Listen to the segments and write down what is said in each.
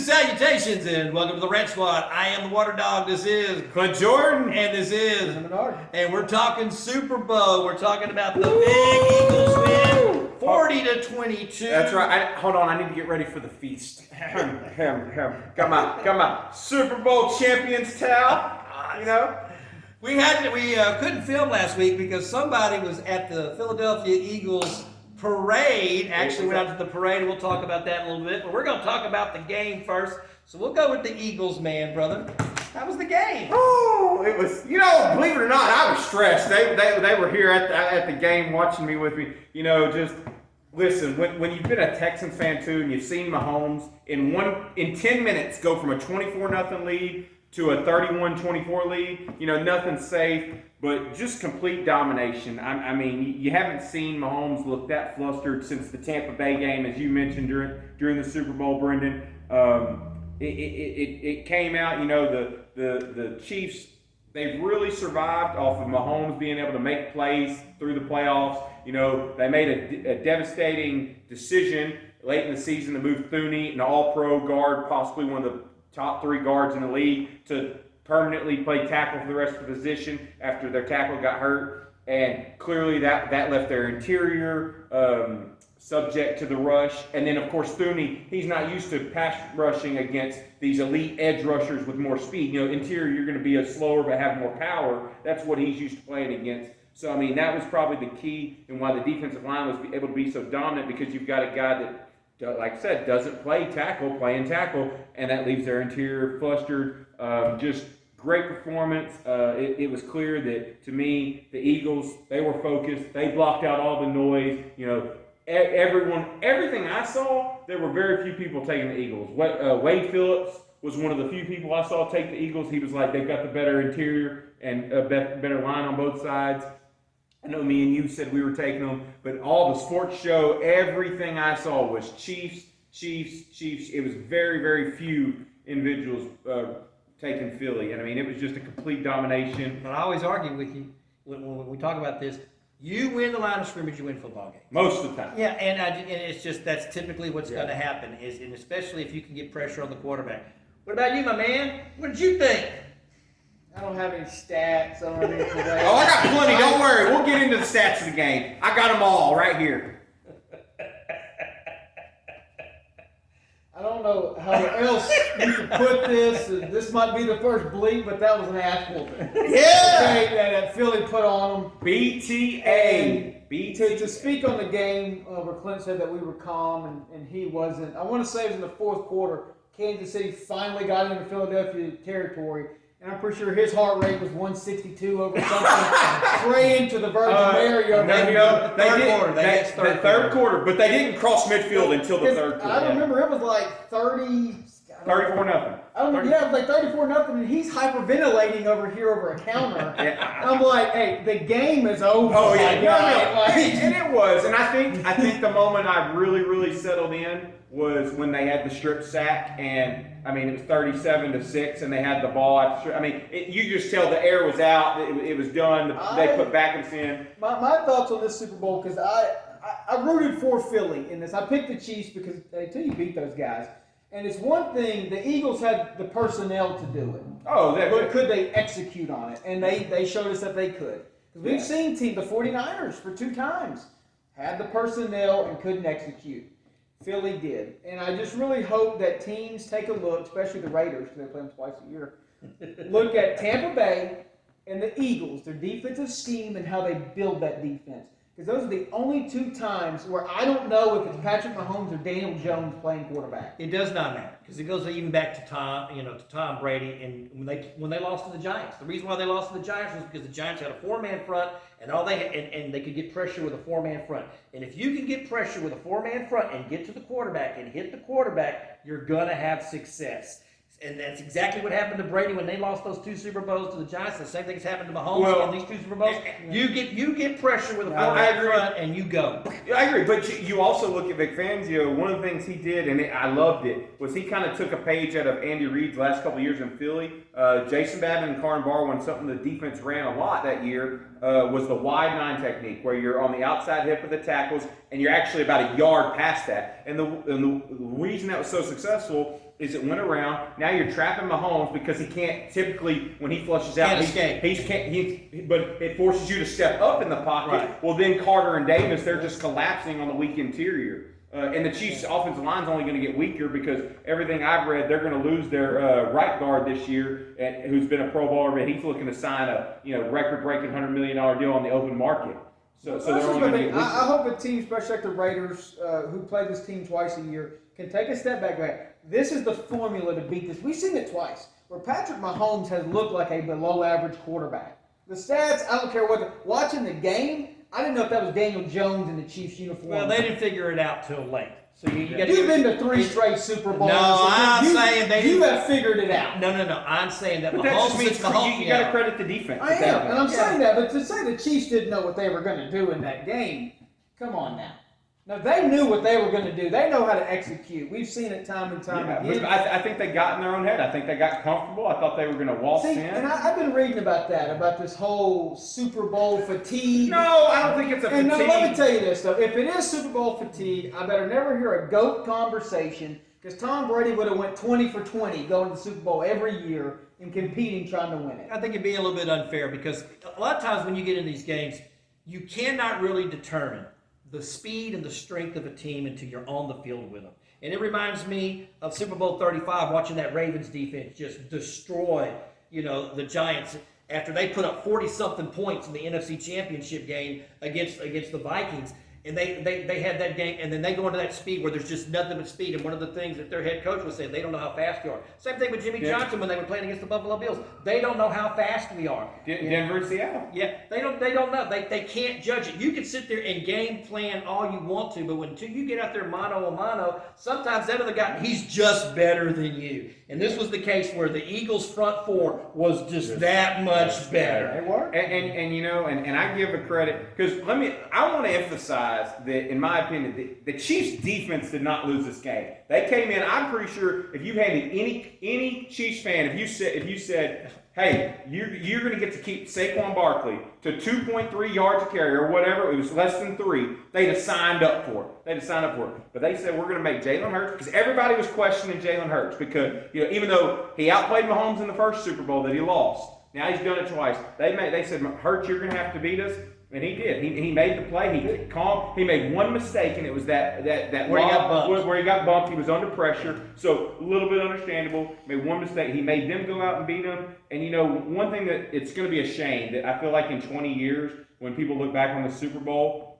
salutations, and welcome to the Rant Squad. I am the Water Dog. This is Clint Jordan. and this is Bernard. and we're talking Super Bowl. We're talking about the big Eagles win, 40-22. That's right. Hold on, I need to get ready for the feast. Got my Super Bowl champions towel. You know. We couldn't film last week because somebody was at the Philadelphia Eagles parade. Actually went out to the parade, and we'll talk about that in a little bit. But we're going to talk about the game first. So we'll go with the Eagles, man, brother. How was the game? Oh, it was. Believe it or not, I was stressed. They were here at the game watching me with me. Just listen. When you've been a Texans fan too, and you've seen Mahomes in 10 minutes go from a 24-0 lead to a 31-24 lead, nothing's safe, but just complete domination. I mean, you haven't seen Mahomes look that flustered since the Tampa Bay game, as you mentioned during the Super Bowl, Brendan. It came out, the Chiefs, they've really survived off of Mahomes being able to make plays through the playoffs. They made a devastating decision late in the season to move Thuney, an all-pro guard, possibly one of the top 3 guards in the league, to permanently play tackle for the rest of the position after their tackle got hurt. And clearly that left their interior subject to the rush. And then, of course, Thuney, he's not used to pass rushing against these elite edge rushers with more speed. Interior, you're going to be a slower but have more power. That's what he's used to playing against. So, I mean, that was probably the key in why the defensive line was able to be so dominant, because you've got a guy that, like I said, doesn't playing tackle, and that leaves their interior flustered. Just great performance. It was clear that, to me, the Eagles, they were focused. They blocked out all the noise. Everything I saw, there were very few people taking the Eagles. Wade Phillips was one of the few people I saw take the Eagles. He was like, they've got the better interior and a better line on both sides. I know me and you said we were taking them, but all the sports show, everything I saw was Chiefs. It was very, very few individuals taking Philly. And I mean, it was just a complete domination. But I always argue with you when we talk about this. You win the line of scrimmage, you win football games. Most of the time. Yeah, and it's just that's typically what's going to happen, and especially if you can get pressure on the quarterback. What about you, my man? What did you think? I don't have any stats. I don't have anything. Oh, I got plenty. Don't worry. We'll get into the stats of the game. I got them all right here. I don't know how else you could put this. This might be the first bleep, but that was an ass whooping. Yeah! That Philly put on them. BTA. To speak on the game, where Clint said that we were calm and he wasn't, I want to say it was in the fourth quarter, Kansas City finally got into Philadelphia territory. And I'm pretty sure his heart rate was 162 over something, praying to the Virgin Mary over the third quarter, but they didn't cross midfield until the third quarter. I remember it was like 34-0. I don't remember. Yeah, it was like 34-0, and he's hyperventilating over a counter. And I'm like, hey, the game is over. Oh yeah, no. And it was. And I think the moment I really settled in was when they had the strip sack, and I mean, it was 37-6, and they had the ball after. I mean, you just tell the air was out. It was done. They put Backus in. My thoughts on this Super Bowl, because I rooted for Philly in this. I picked the Chiefs because until you beat those guys, and it's one thing, the Eagles had the personnel to do it. But could they execute on it? And they showed us that they could. Because we've seen the 49ers for 2 times had the personnel and couldn't execute. Philly did. And I just really hope that teams take a look, especially the Raiders, because they play them twice a year, look at Tampa Bay and the Eagles, their defensive scheme and how they build that defense. Because those are the only 2 times where I don't know if it's Patrick Mahomes or Daniel Jones playing quarterback. It does not matter, because it goes even back to Tom Brady, and when they lost to the Giants. The reason why they lost to the Giants was because the Giants had a 4-man front, and they could get pressure with a 4-man front. And if you can get pressure with a 4-man front and get to the quarterback and hit the quarterback, you're gonna have success. And that's exactly what happened to Brady when they lost those 2 Super Bowls to the Giants. The same thing's happened to Mahomes in these 2 Super Bowls. You get pressure with a 4-man front and you go. I agree, but you also look at Vic Fangio. One of the things he did, and I loved it, was he kind of took a page out of Andy Reid's last couple of years in Philly. Jason Babin and Karan Barwin, something the defense ran a lot that year, was the wide 9 technique, where you're on the outside hip of the tackles, and you're actually about a yard past that. And the reason that was so successful is it went around. Now you're trapping Mahomes because he can't typically, when he flushes out, but it forces you to step up in the pocket. Right. Well, then Carter and Davis, they're just collapsing on the weak interior. And the Chiefs' offensive line's only going to get weaker because everything I've read, they're going to lose their right guard this year, who's been a Pro Bowler, but he's looking to sign a record-breaking $100 million deal on the open market. So they're only going to get weaker. I hope a team, especially like the Raiders, who play this team twice a year, can take a step back. Right? This is the formula to beat this. We've seen it twice, where Patrick Mahomes has looked like a below-average quarterback. The stats, I don't care what. Watching the game, I didn't know if that was Daniel Jones in the Chiefs uniform. Well, they didn't figure it out till late. So you've been to 3 straight Super Bowls. No, I'm saying they you have figured it out. No. I'm saying that But that just means you got to credit the defense. I am, and I'm saying that. But to say the Chiefs didn't know what they were going to do in that game, come on now. No, they knew what they were going to do. They know how to execute. We've seen it time and time again. But I think they got in their own head. I think they got comfortable. I thought they were going to waltz in. And I've been reading about that, about this whole Super Bowl fatigue. No, I don't think it's a fatigue. And let me tell you this, though. If it is Super Bowl fatigue, I better never hear a GOAT conversation, because Tom Brady would have went 20 for 20 going to the Super Bowl every year and competing, trying to win it. I think it'd be a little bit unfair because a lot of times when you get in these games, you cannot really determine the speed and the strength of a team until you're on the field with them. And it reminds me of Super Bowl 35, watching that Ravens defense just destroy, the Giants after they put up 40-something points in the NFC Championship game against the Vikings. And they had that game, and then they go into that speed where there's just nothing but speed. And one of the things that their head coach was saying, they don't know how fast you are. Same thing with Jimmy Johnson when they were playing against the Buffalo Bills. They don't know how fast we are. Denver and Seattle. Yeah, they don't know. They can't judge it. You can sit there and game plan all you want to, but until you get out there mano a mano, sometimes that other guy, he's just better than you. And this was the case where the Eagles' front four was just that much better. They were. And I give a credit because I want to emphasize that, in my opinion, the Chiefs' defense did not lose this game. They came in. I'm pretty sure if you handed any Chiefs fan, if you said, hey, you're going to get to keep Saquon Barkley to 2.3 yards a carry or whatever, it was less than 3, they'd have signed up for it. But they said, we're going to make Jalen Hurts, because everybody was questioning Jalen Hurts because, even though he outplayed Mahomes in the first Super Bowl that he lost, now he's done it twice. They said, Hurts, you're going to have to beat us. And he did. He made the play. He made one mistake, and it was that where he got bumped. He was under pressure, so a little bit understandable. Made one mistake. He made them go out and beat him. And one thing that it's going to be a shame that I feel like in 20 years, when people look back on the Super Bowl,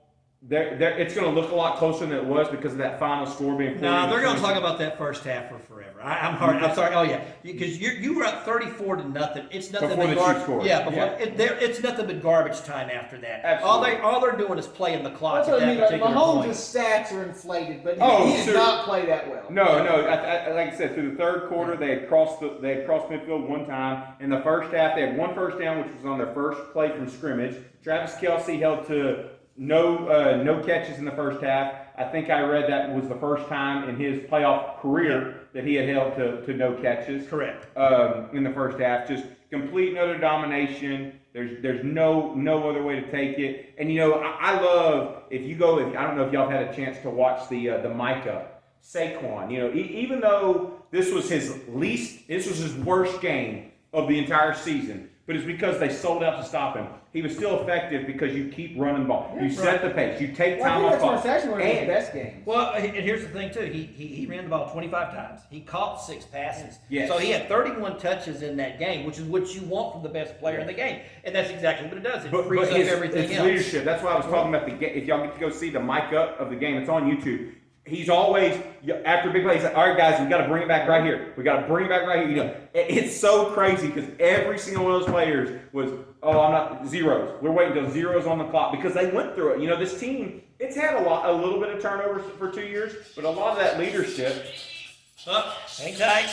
it's going to look a lot closer than it was because of that final score being. No, they're going to talk about that first half for forever. I'm sorry. Oh yeah, because you were up 34-0. It's nothing before but the Chiefs scored. Yeah, it's nothing but garbage time after that. Absolutely. All they're doing is playing the clock. That's what I mean. Mahomes' point. stats are inflated, but he did not play that well. No. Like I said, through the third quarter, they had crossed midfield one time. In the first half, they had one first down, which was on their first play from scrimmage. Travis Kelce held to no catches in the first half. I think I read that was the first time in his playoff career that he had held to no catches. Correct. In the first half, just complete and utter domination. There's no other way to take it. And I love I don't know if y'all have had a chance to watch the Micah Saquon. Even though this was his worst game of the entire season, but it's because they sold out to stop him. He was still effective because you keep running the ball. You set the pace. You take time off ball. That's actually one of his best games. Well, and here's the thing too. He ran the ball 25 times. He caught 6 passes. Yes. So he had 31 touches in that game, which is what you want from the best player in the game, and that's exactly what it does. It frees up everything else. Leadership. That's why I was talking about the game. If y'all get to go see the mic up of the game, it's on YouTube. He's always, after a big play, he's like, all right, guys, we got to bring it back right here. It's so crazy because every single one of those players was, I'm not, zeros. We're waiting until zeros on the clock because they went through it. This team, it's had a little bit of turnovers for 2 years, but a lot of that leadership. Hang tight.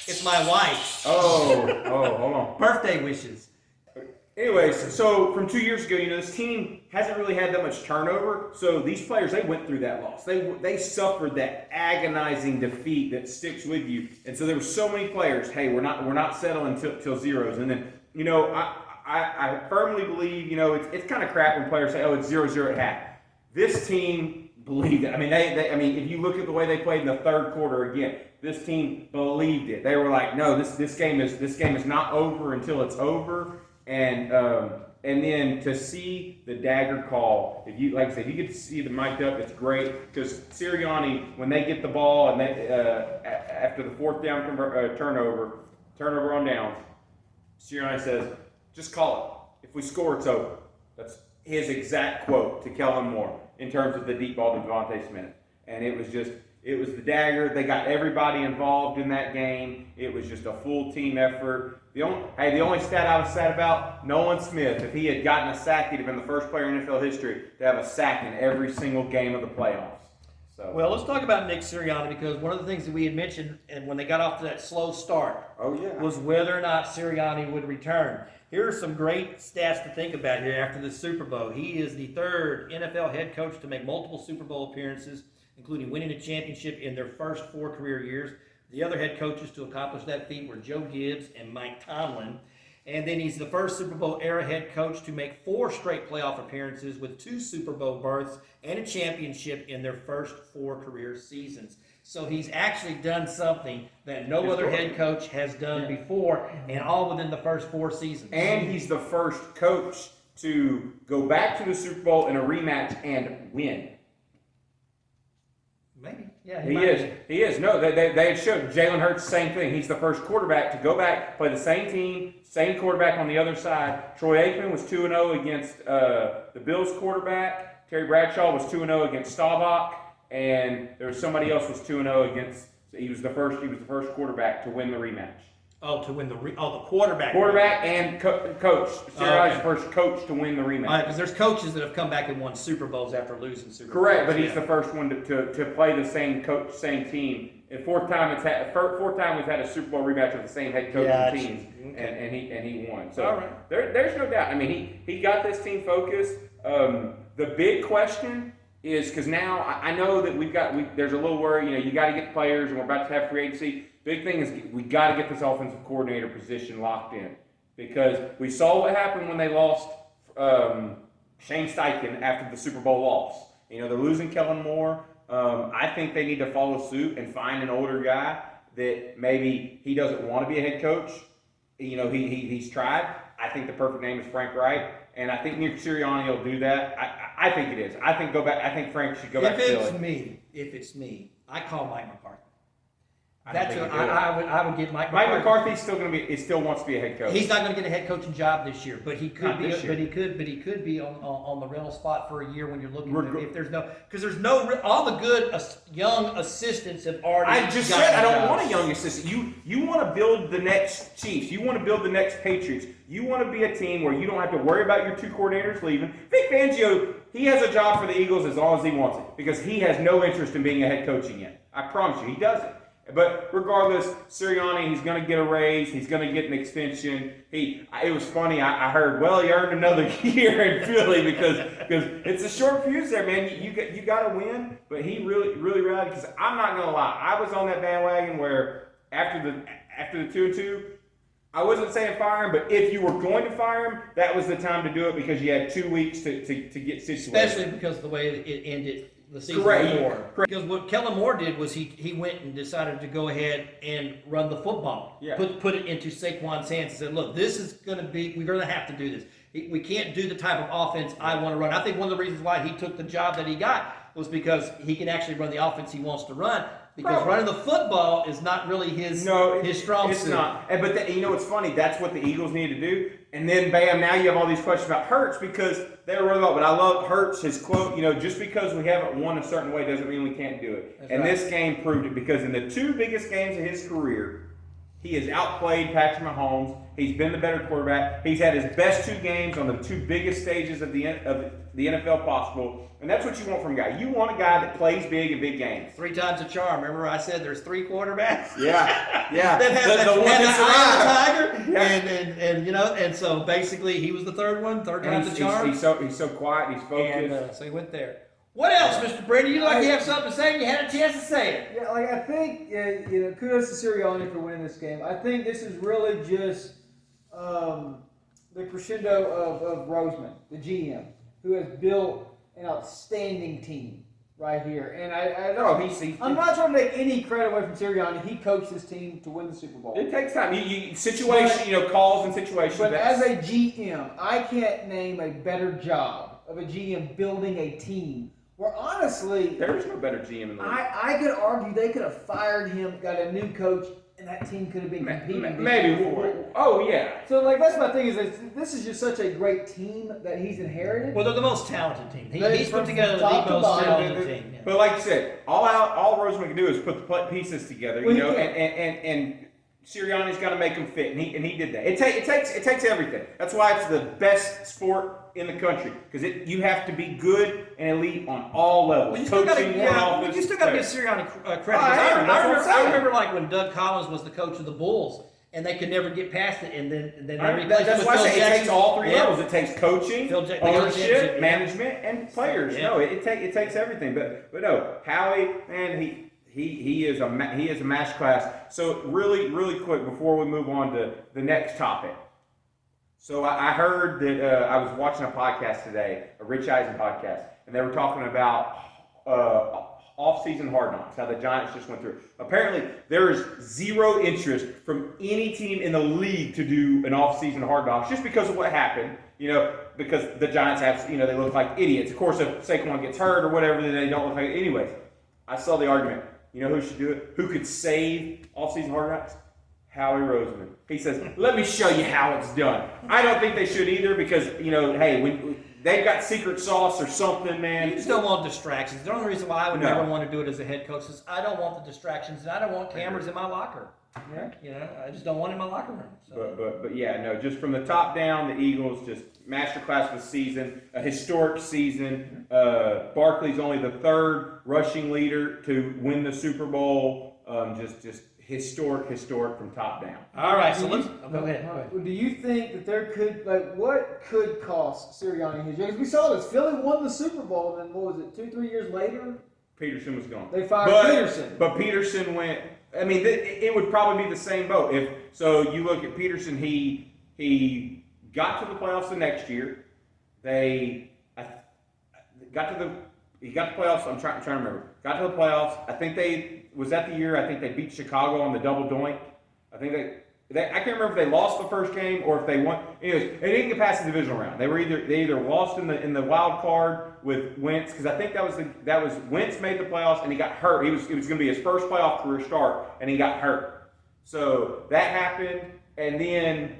It's my wife. Oh, hold on. Birthday wishes. Anyways, so from 2 years ago, this team hasn't really had that much turnover. So these players, they went through that loss. They suffered that agonizing defeat that sticks with you. And so there were so many players. Hey, we're not settling till zeros. And then I firmly believe it's kind of crap when players say, it's 0-0 at half. This team believed it. I mean, I mean, if you look at the way they played in the third quarter again, this team believed it. They were like, no, this game is not over until it's over. And then to see the dagger call, if you like I said, you get to see the mic'd up, it's great because Sirianni, when they get the ball and they after the fourth down turnover on downs, Sirianni says, just call it. If we score, it's over. That's his exact quote to Kellen Moore in terms of the deep ball to Devontae Smith. And it was the dagger. They got everybody involved in that game. It was just a full team effort. The only stat I was sad about, Nolan Smith, if he had gotten a sack, he'd have been the first player in NFL history to have a sack in every single game of the playoffs. So. Well, let's talk about Nick Sirianni because one of the things that we had mentioned, and when they got off to that slow start, was whether or not Sirianni would return. Here are some great stats to think about here after the Super Bowl. He is the third NFL head coach to make multiple Super Bowl appearances, including winning a championship in their first 4 career years. The other head coaches to accomplish that feat were Joe Gibbs and Mike Tomlin. And then he's the first Super Bowl era head coach to make 4 straight playoff appearances with 2 Super Bowl berths and a championship in their first 4 career seasons. So he's actually done something that no other head coach has done before, and all within the first 4 seasons. And he's the first coach to go back to the Super Bowl in a rematch and win. Maybe. Yeah, he is. No, they had showed Jalen Hurts, same thing. He's the first quarterback to go back, play the same team, same quarterback on the other side. Troy Aikman was 2-0 against the Bills quarterback. Terry Bradshaw was 2-0 against Staubach, and there was somebody else was 2-0 against. He was the first quarterback to win the rematch. Oh, to win the quarterback. Quarterback and coach. Sirianni's the first coach to win the rematch. Because there's coaches that have come back and won Super Bowls after losing Super Bowls. Correct, but he's the first one to play the same coach, same team. And fourth time we've had a Super Bowl rematch with the same head coach and teams, and he won. So all right. There's no doubt. I mean, he got this team focused. The big question is because now I know that there's a little worry. You got to get players, and we're about to have free agency. Big thing is we got to get this offensive coordinator position locked in because we saw what happened when they lost Shane Steichen after the Super Bowl loss. They're losing Kellen Moore. I think they need to follow suit and find an older guy that maybe he doesn't want to be a head coach. He's tried. I think the perfect name is Frank Reich, and I think Nick Sirianni will do that. I think it is. I think Frank should go back to Philly. If it's me, I call Mike McCarthy. I would get Mike McCarthy. Mike McCarthy still wants to be a head coach. He's not going to get a head coaching job this year, but he could be on the rental spot for a year when you're looking. All the good young assistants have already. I just said I don't want a young assistant. You want to build the next Chiefs. You want to build the next Patriots. You want to be a team where you don't have to worry about your 2 coordinators leaving. Vic Fangio, he has a job for the Eagles as long as he wants it because he has no interest in being a head coach again. I promise you, he doesn't. But regardless, Sirianni, he's going to get a raise. He's going to get an extension. It was funny. I heard, he earned another year in Philly because it's a short fuse there, man. You got to win. But he really rallied because I'm not going to lie. I was on that bandwagon where after the 2-2, I wasn't saying fire him, but if you were going to fire him, that was the time to do it because you had 2 weeks to get situated. Especially because of the way it ended. The season before. Because what Kellen Moore did was he went and decided to go ahead and run the football. Yeah. Put it into Saquon's hands and said, look, this is going to be, we're going to have to do this. We can't do the type of offense I want to run. I think one of the reasons why he took the job that he got was because he can actually run the offense he wants to run. Because running the football is not really his strong suit. It's not. But it's funny. That's what the Eagles need to do. And then, bam, now you have all these questions about Hurts because they were really low. But I love Hurts, his quote, just because we haven't won a certain way doesn't mean we can't do it. That's right. This game proved it because in the 2 biggest games of his career, he has outplayed Patrick Mahomes. He's been the better quarterback. He's had his best 2 games on the 2 biggest stages of the NFL possible. And that's what you want from a guy. You want a guy that plays big in big games. 3 times a charm. Remember I said there's 3 quarterbacks? Yeah. that has the one that's Tiger. Yeah. And so basically he was the third one, third time's a charm. He's so quiet, he's focused. And so he went there. What else, Mr. Brady? You have something to say and you had a chance to say it. Yeah, I think kudos to Sirianni for winning this game. I think this is really just the crescendo of Roseman, the GM, who has built an outstanding team. right here. And I don't. I'm not trying to take any credit away from Sirianni. He coached his team to win the Super Bowl. It takes time. Calls and situations. But as a GM, I can't name a better job of a GM building a team. Where honestly, there is no better GM in the league. I could argue they could have fired him, got a new coach, and that team could have been competing. Maybe. Oh yeah. So that's my thing is this is just such a great team that he's inherited. Well, they're the most talented team. He's put together the most talented team. Yeah. But like you said, all Roseman can do is put the pieces together, and Sirianni's got to make them fit, and he did that. It takes everything. That's why it's the best sport in the country, because you have to be good and elite on all levels. Well, you still got to give Sirianni credit. I remember like when Doug Collins was the coach of the Bulls, and they could never get past it, and then they replaced That's it with why Phil I say Jackson. It takes all three levels. It takes coaching, ownership, Jackson, management, and players. Yeah. No, it takes everything. But no, Howie, man, he is a match class. So really quick before we move on to the next topic. So I heard that I was watching a podcast today, a Rich Eisen podcast, and they were talking about off-season Hard Knocks, how the Giants just went through. Apparently, there is zero interest from any team in the league to do an off-season Hard Knocks just because of what happened. Because the Giants have, they look like idiots. Of course, if Saquon gets hurt or whatever, then they don't look like it. Anyways, I saw the argument. You know who should do it? Who could save off-season Hard Knocks? Howie Roseman. He says, let me show you how it's done. I don't think they should either because, hey, when they've got secret sauce or something, man. You just don't want distractions. The only reason why I would never want to do it as a head coach is I don't want the distractions and I don't want cameras in my locker. Yeah. I just don't want it in my locker room. So. But yeah, no, just from the top down, the Eagles just masterclass of the season, a historic season. Barkley's only the third rushing leader to win the Super Bowl. Just historic from top down. All right, so let's go ahead. Do you think that there could what could cost Sirianni his job? Because we saw this. Philly won the Super Bowl, and then what was it? 2-3 years later, Peterson was gone. They fired Peterson. But Peterson went. I mean, it would probably be the same boat. So you look at Peterson, he got to the playoffs the next year. He got to the playoffs. I'm trying to remember. Got to the playoffs. I think that the year. I think they beat Chicago on the double doink. I think I can't remember if they lost the first game or if they won. Anyways, they didn't get past the divisional round. They either lost in the wild card with Wentz, because I think that was Wentz made the playoffs and he got hurt. It was going to be his first playoff career start and he got hurt. So that happened, and then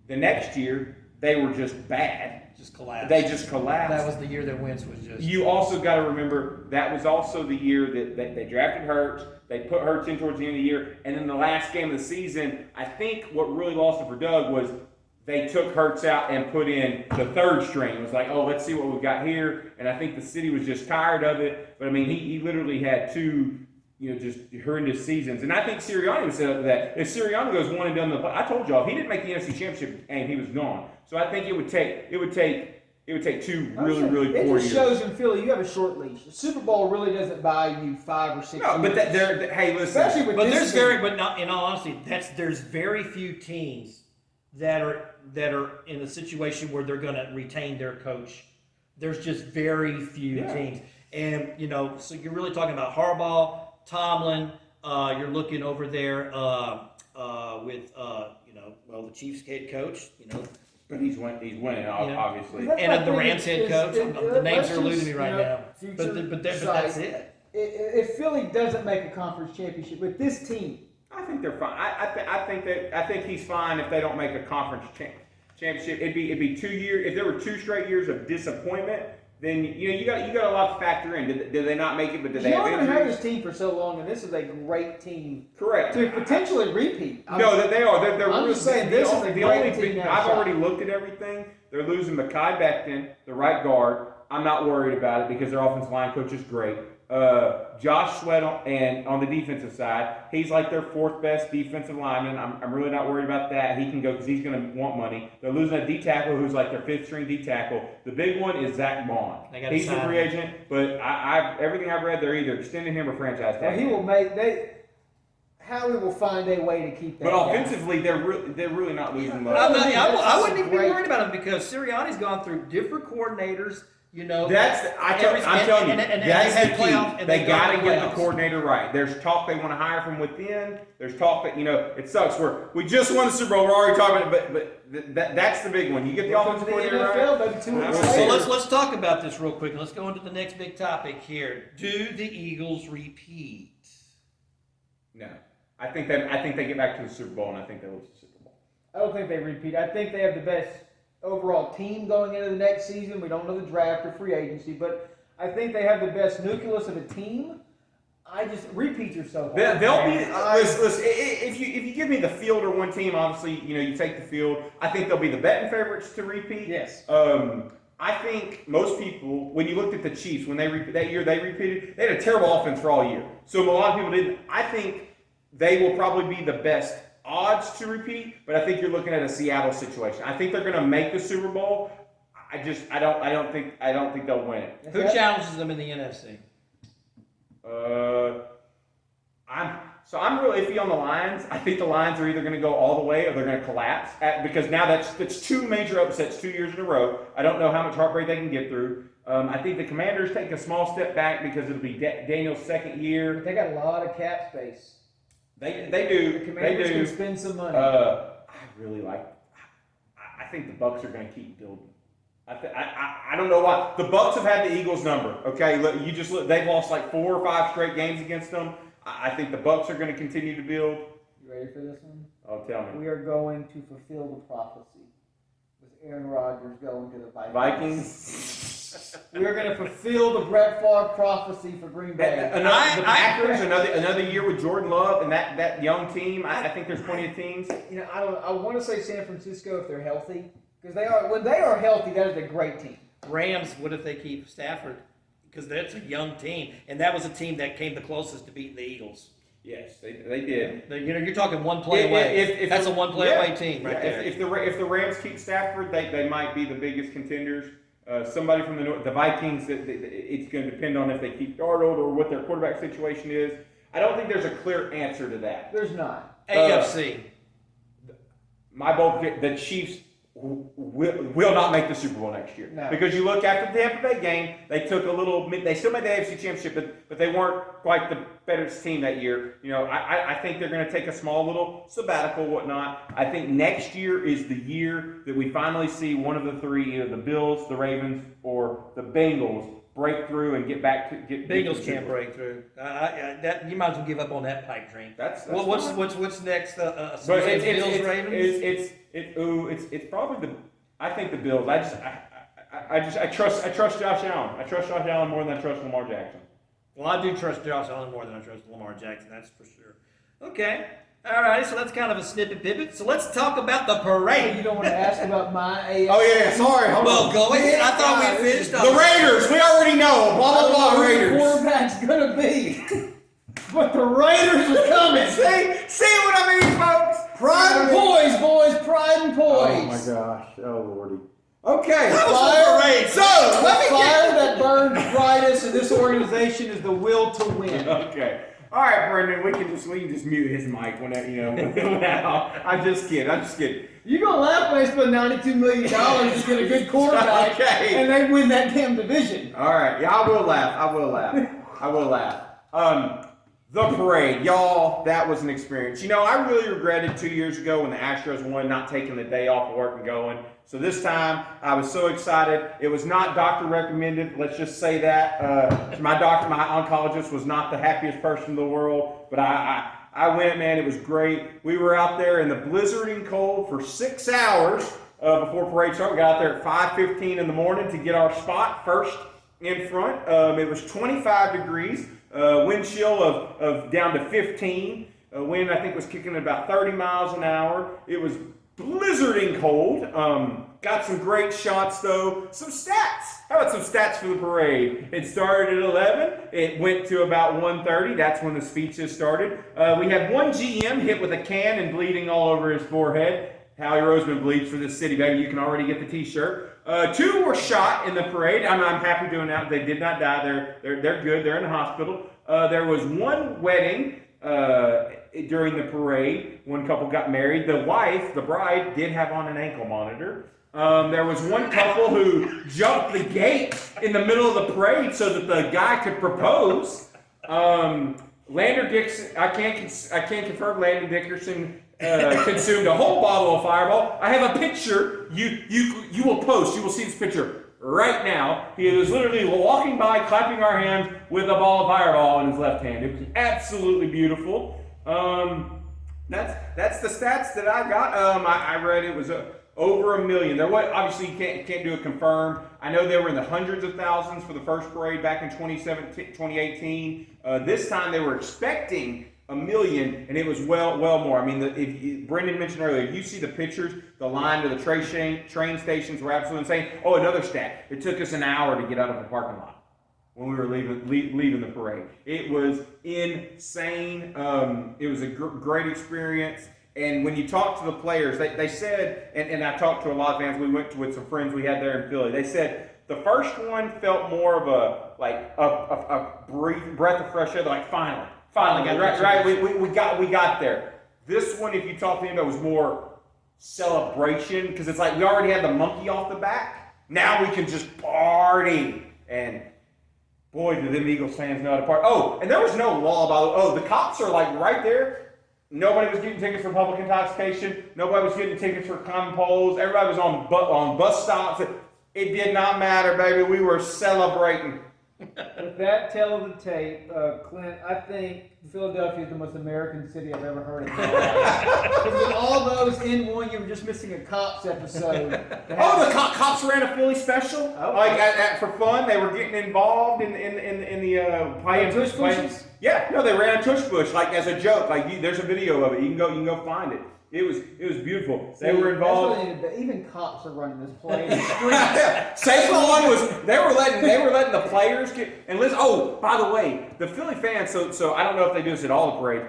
the next year they were just bad. Just collapsed. They just collapsed. That was the year that Wentz was just. You also got to remember that was also the year that they drafted Hurts. They put Hurts in towards the end of the year, and then the last game of the season, I think what really lost it for Doug was they took Hurts out and put in the third string. It was like, oh, let's see what we've got here, and I think the city was just tired of it. But I mean, he literally had two, just horrendous seasons, and I think Sirianni was set up for that. If Sirianni goes one and done I told y'all, if he didn't make the NFC Championship game, he was gone. So I think it would take 2 really poor years. It just shows in Philly you have a short leash. The Super Bowl really doesn't buy you 5 or 6 years. No, but hey, listen. Especially with in all honesty, there's very few teams that are in a situation where they're going to retain their coach. There's just very few teams, and so you're really talking about Harbaugh, Tomlin. You're looking over there with the Chiefs head coach. But he's winning, obviously. And the Rants head coach. The names are eluding me right now. But that's it. If Philly doesn't make a conference championship with this team, I think they're fine. I think he's fine if they don't make a conference championship. It'd be 2 years. If there were 2 straight years of disappointment, then you got a lot to factor in. Did they not make it? But did they have injuries? You've had this team for so long, and this is a great team. Correct. To potentially repeat. No, they are. They're I'm really, just saying this is a great team. I've already looked at everything. They're losing Mekhi Becton, the right guard. I'm not worried about it because their offensive line coach is great. Josh Sweat on the defensive side, he's like their 4th best defensive lineman. I'm really not worried about that. He can go because he's going to want money. They're losing a D tackle who's like their 5th string D tackle. The big one is Zach Bond. He's a free agent, but everything I've read, they're either extending him or franchise tagging. Howie will find a way to keep that. But offensively, they're really not losing much. I wouldn't even be worried about him because Sirianni's gone through different coordinators, You know, I'm telling you, that's the key. They got to get the coordinator right. There's talk they want to hire from within. There's talk that it sucks. We just won the Super Bowl. We're already talking about it, but that's the big one. You get the offensive coordinator right. So let's talk about this real quick. Let's go into the next big topic here. Do the Eagles repeat? No, I think they get back to the Super Bowl, and I think they lose the Super Bowl. I don't think they repeat. I think they have the best overall team going into the next season. We don't know the draft or free agency, but I think they have the best nucleus of a team. Repeats are so hard. They'll be. Listen, if you give me the field or one team, obviously you take the field. I think they'll be the betting favorites to repeat. Yes. I think most people, when you looked at the Chiefs when that year they repeated, they had a terrible offense for all year. So a lot of people didn't. I think they will probably be the best odds to repeat, but I think you're looking at a Seattle situation. I think they're going to make the Super Bowl. I don't think they'll win it. Who challenges them in the NFC? I'm really iffy on the Lions. I think the Lions are either going to go all the way or they're going to collapse because now that's two major upsets 2 years in a row. I don't know how much heartbreak they can get through. I think the Commanders take a small step back because it'll be Daniel's second year. But they got a lot of cap space. They do. The Commanders can spend some money. I think the Bucs are going to keep building. I don't know why. The Bucs have had the Eagles' number. Okay, look, they've lost like 4 or 5 straight games against them. I think the Bucs are going to continue to build. You ready for this one? Oh, tell me. We are going to fulfill the prophecy with Aaron Rodgers going to the Vikings. We are going to fulfill the Brett Favre prophecy for Green Bay. The Packers, another year with Jordan Love and that young team. I think there's plenty of teams. I want to say San Francisco if they're healthy, because when they are healthy, that is a great team. Rams. What if they keep Stafford? Because that's a young team, and that was a team that came the closest to beating the Eagles. Yes, they did. You're talking one play away. That's a one play away team right there. If the Rams keep Stafford, they might be the biggest contenders. Somebody from the North, the Vikings, it's going to depend on if they keep Darnold or what their quarterback situation is. I don't think there's a clear answer to that. There's not. AFC. My bold pick, the Chiefs will not make the Super Bowl next year. No. Because you look after the Tampa Bay game, they still made the AFC Championship, but they weren't quite the better team that year. I think they're going to take a small little sabbatical, whatnot. I think next year is the year that we finally see one of the three, either the Bills, the Ravens, or the Bengals break through and get back to Bengals can't break through. You might as well give up on that pipe dream. What's next? But Bills, Ravens. It's probably I think the Bills. I trust Josh Allen. I trust Josh Allen more than I trust Lamar Jackson. Well, I do trust Josh Allen more than I trust Lamar Jackson. That's for sure. Okay. All right. So that's kind of a snippet pivot. So let's talk about the parade. You don't want to ask about my AFC? Oh yeah. Sorry. Hold on. Go ahead. I thought we finished up. The Raiders. We already know. Blah blah blah. Raiders. Who the quarterback's gonna be? But the Raiders are coming. See what I mean, folks? Pride and poise, boys. Pride and poise. Oh my gosh. Oh lordy. Okay. Fire. So let me fire that burns brightest in this organization is the will to win. Okay. All right, Brendan. We can just mute his mic whenever I'm just kidding. You're gonna laugh when they spend $92 million to get a good quarterback, okay, and they win that damn division. All right. Yeah, I will laugh. The parade, y'all, that was an experience. I really regretted 2 years ago when the Astros won not taking the day off of work and going. So this time, I was so excited. It was not doctor recommended, let's just say that. My oncologist, was not the happiest person in the world, but I went, man, it was great. We were out there in the blizzarding cold for 6 hours before parade started. We got out there at 5:15 in the morning to get our spot first in front. It was 25 degrees. Wind chill of down to 15. Wind, I think, was kicking at about 30 miles an hour. It was blizzarding cold. Got some great shots, though. Some stats. How about some stats for the parade? It started at 11. It went to about 1:30. That's when the speeches started. We had one GM hit with a can and bleeding all over his forehead. Howie Roseman bleeds for this city, baby. You can already get the T-shirt. 2 were shot in the parade. I'm happy doing that. They did not die. They're good. They're in the hospital. There was one wedding during the parade. One couple got married. The bride, did have on an ankle monitor. There was one couple who jumped the gate in the middle of the parade so that the guy could propose. Lander Dixon, I can't confirm Lander Dickerson consumed a whole bottle of Fireball. I have a picture. You will post. You will see this picture right now. He was literally walking by, clapping our hands with a ball of Fireball in his left hand. It was absolutely beautiful. That's the stats that I got. I read it was over 1 million. There was obviously you can't do it confirmed. I know they were in the hundreds of thousands for the first parade back in 2018. This time they were expecting 1 million, and it was well more. I mean, Brendan mentioned earlier, you see the pictures, the line to the train stations were absolutely insane. Oh, another stat: it took us an hour to get out of the parking lot when we were leaving the parade. It was insane. It was a great experience. And when you talk to the players, they said, and I talked to a lot of fans. We went with some friends we had there in Philly. They said the first one felt more of a breath of fresh air. Like finally got right. We got there. This one, if you talk to him, it was more celebration because it's like we already had the monkey off the back. Now we can just party. And boy, do them Eagles fans know how to party. Oh, and there was no law about the cops are like right there. Nobody was getting tickets for public intoxication. Nobody was getting tickets for common polls. Everybody was on bus stops. It did not matter, baby. We were celebrating. With that tale of the tape, Clint, I think Philadelphia is the most American city I've ever heard of. Because with all those in one, you were just missing a Cops episode. The Cops ran a Philly special. Okay. Like for fun, they were getting involved in the playing tush bushes. Yeah, no, they ran a tush bush like as a joke. Like there's a video of it. You can go find it. It was beautiful. They were involved. Even cops are running this play in the streets. Saquon was. They were letting the players get. And listen. Oh, by the way, the Philly fans. So I don't know if they do this at all the parade.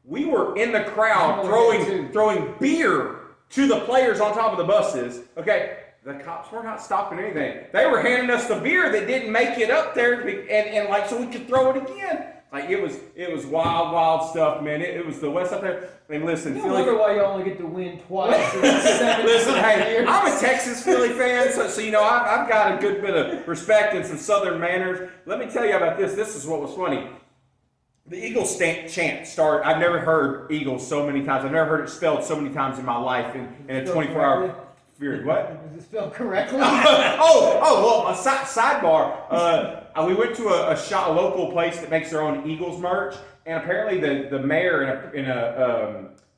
We were in the crowd throwing beer to the players on top of the buses. Okay. The cops were not stopping anything. They were handing us the beer that didn't make it up there, and like so we could throw it again. Like it was wild stuff, man. It was the West up there. And listen, no wonder why you only get to win twice. Listen, hey, I'm a Texas Philly fan, so you know I've got a good bit of respect and some Southern manners. Let me tell you about this. This is what was funny. The Eagles chant started. I've never heard Eagles so many times. I've never heard it spelled so many times in my life in a 24-hour period. What? Is it spelled correctly? Well, a sidebar. We went to a local place that makes their own Eagles merch, and apparently the mayor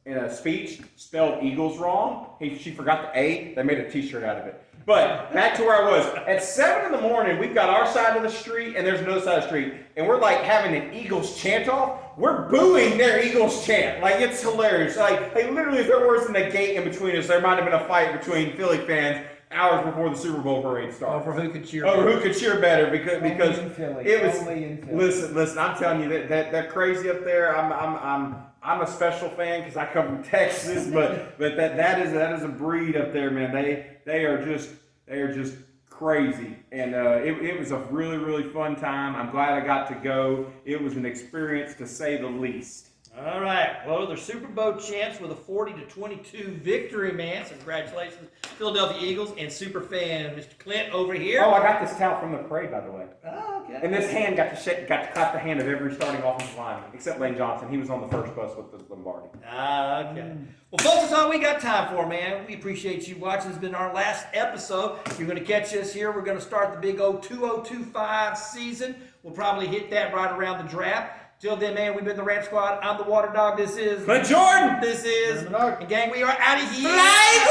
in a speech spelled Eagles wrong. She forgot the A. They made a T-shirt out of it. But back to where I was. At 7 a.m, we've got our side of the street, and there's another side of the street, and we're like having an Eagles chant off. We're booing their Eagles chant. Like, it's hilarious. Like literally, if there wasn't a gate in between us, there might have been a fight between Philly fans hours before the Super Bowl parade started. For who could cheer better. Who could cheer better because it was. Only in Philly. Listen. I'm telling you that they're crazy up there. I'm a special fan because I come from Texas, but that is a breed up there, man. They are just crazy, and it was a really fun time. I'm glad I got to go. It was an experience to say the least. All right. Well, they're Super Bowl champs with a 40-22 victory, man. So congratulations, Philadelphia Eagles and super fan Mr. Clint over here. Oh, I got this towel from the parade, by the way. Oh, okay. And this hand got to clap the hand of every starting offensive lineman, except Lane Johnson. He was on the first bus with the Lombardi. Okay. Well, folks, that's all we got time for, man. We appreciate you watching. This has been our last episode. You're going to catch us here. We're going to start the big old 2025 season. We'll probably hit that right around the draft. Till then, man, we've been the Rant Squad. I'm the Water Dog. This is Clint Jordan. This is, and gang, we are out of here. Fly